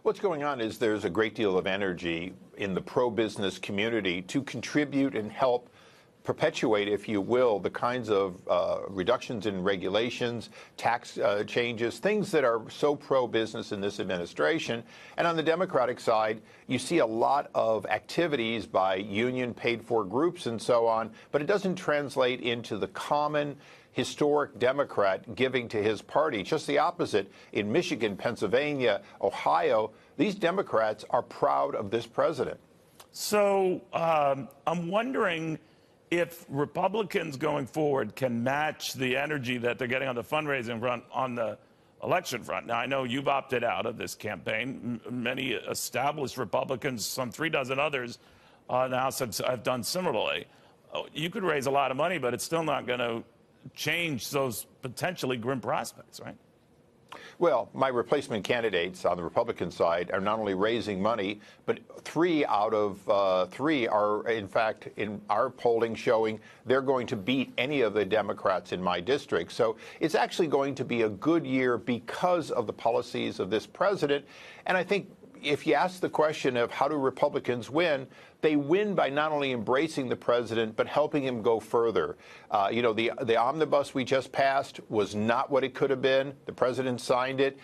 What's going on is there's a great deal of energy in the pro-business community to contribute and help perpetuate, if you will, the kinds of reductions in regulations, tax changes, things that are so pro-business in this administration. And on the Democratic side, you see a lot of activities by union paid-for groups and so on, but it doesn't translate into the common historic Democrat giving to his party. Just the opposite. In Michigan, Pennsylvania, Ohio, these Democrats are proud of this president. So I'm wondering if Republicans going forward can match the energy that they're getting on the fundraising front on the election front. Now, I know you've opted out of this campaign. Many established Republicans, some 3 dozen others in the House have done similarly. You could raise a lot of money, but it's still not going to change those potentially grim prospects, right? Well, my replacement candidates on the Republican side are not only raising money, but 3 out of 3 are, in fact, in our polling showing they're going to beat any of the Democrats in my district. So it's actually going to be a good year because of the policies of this president. And I think if you ask the question of how do Republicans win, they win by not only embracing the president, but helping him go further. You know, the omnibus we just passed was not what it could have been. The president signed it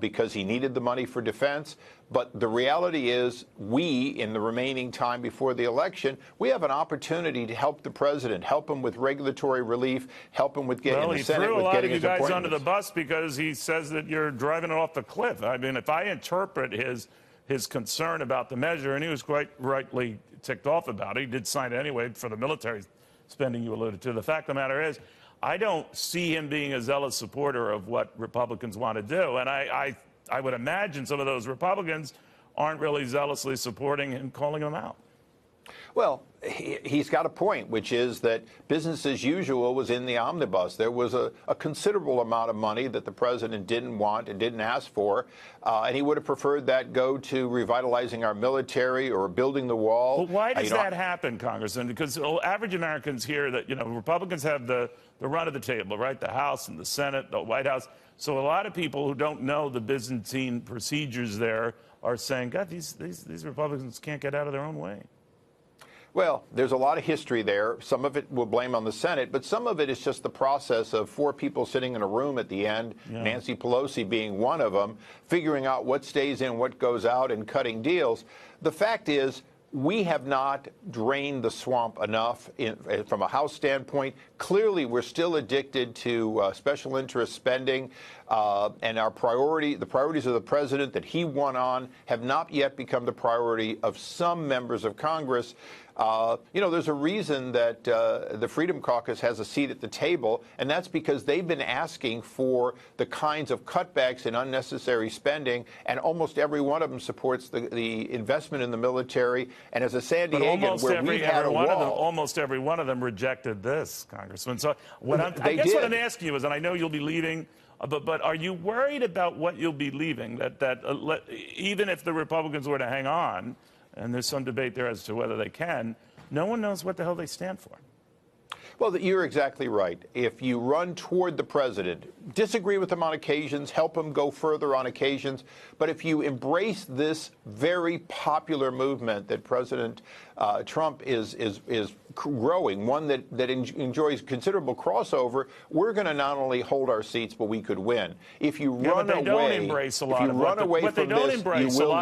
because he needed the money for defense. But the reality is we, in the remaining time before the election, we have an opportunity to help the president, help him with regulatory relief, help him with getting the Senate with getting his appointments. Well, he threw a lot of you guys under the bus because he says that you're driving it off the cliff. I mean, if I interpret his concern about the measure, and he was quite rightly ticked off about it. He did sign it anyway for the military spending you alluded to. The fact of the matter is, I don't see him being a zealous supporter of what Republicans want to do. And I would imagine some of those Republicans aren't really zealously supporting him, calling him out. Well, he's got a point, which is that business as usual was in the omnibus. There was a considerable amount of money that the president didn't want and didn't ask for, and he would have preferred that go to revitalizing our military or building the wall. But why does that happen, Congressman? Because average Americans hear that, Republicans have the run of the table, right? The House and the Senate, the White House. So a lot of people who don't know the Byzantine procedures there are saying, God, these Republicans can't get out of their own way. Well, there's a lot of history there. Some of it we'll blame on the Senate, but some of it is just the process of 4 people sitting in a room at the end, Nancy Pelosi being one of them, figuring out what stays in, what goes out, and cutting deals. The fact is, we have not drained the swamp enough from a House standpoint. Clearly, we're still addicted to special interest spending, and the priorities of the president that he won on have not yet become the priority of some members of Congress. There's a reason that the Freedom Caucus has a seat at the table, and that's because they've been asking for the kinds of cutbacks in unnecessary spending, and almost every one of them supports the investment in the military. And as a San Diegan, where we've had a wall, almost every one of them rejected this, Congressman. So I guess what I'm asking you is, and I know you'll be leaving, but are you worried about what you'll be leaving? That even if the Republicans were to hang on, and there's some debate there as to whether they can, no one knows what the hell they stand for. Well, you're exactly right. If you run toward the president, disagree with him on occasions, help him go further on occasions, but if you embrace this very popular movement that President Trump is growing, one that enjoys considerable crossover, we're going to not only hold our seats, but we could win. If you run away, don't embrace a lot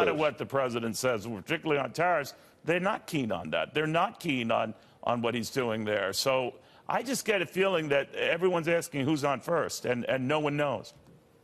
of what the president says, particularly on tariffs. They're not keen on that. They're not keen on what he's doing there. So I just get a feeling that everyone's asking who's on first, and no one knows.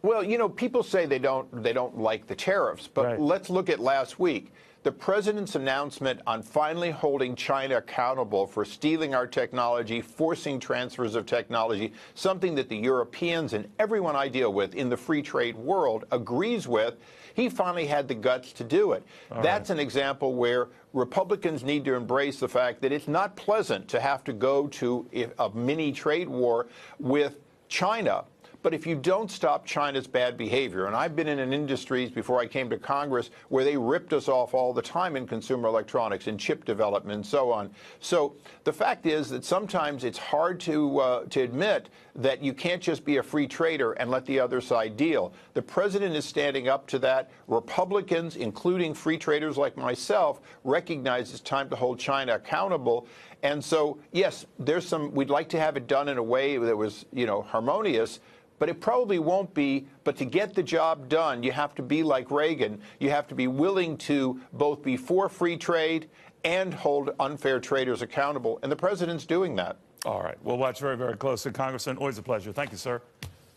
Well, people say they don't like the tariffs, but let's look at last week. The president's announcement on finally holding China accountable for stealing our technology, forcing transfers of technology, something that the Europeans and everyone I deal with in the free trade world agrees with. He finally had the guts to do it. That's an example where Republicans need to embrace the fact that it's not pleasant to have to go to a mini trade war with China. But if you don't stop China's bad behavior, and I've been in industries before I came to Congress where they ripped us off all the time in consumer electronics and chip development and so on. So the fact is that sometimes it's hard to admit that you can't just be a free trader and let the other side deal. The president is standing up to that. Republicans, including free traders like myself, recognize it's time to hold China accountable. And so, yes, we'd like to have it done in a way that was, harmonious, but it probably won't be. But to get the job done, you have to be like Reagan. You have to be willing to both be for free trade and hold unfair traders accountable. And the president's doing that. All right. We'll watch very, very closely. Congressman, always a pleasure. Thank you, sir.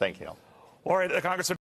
Thank you. All right, Congressman.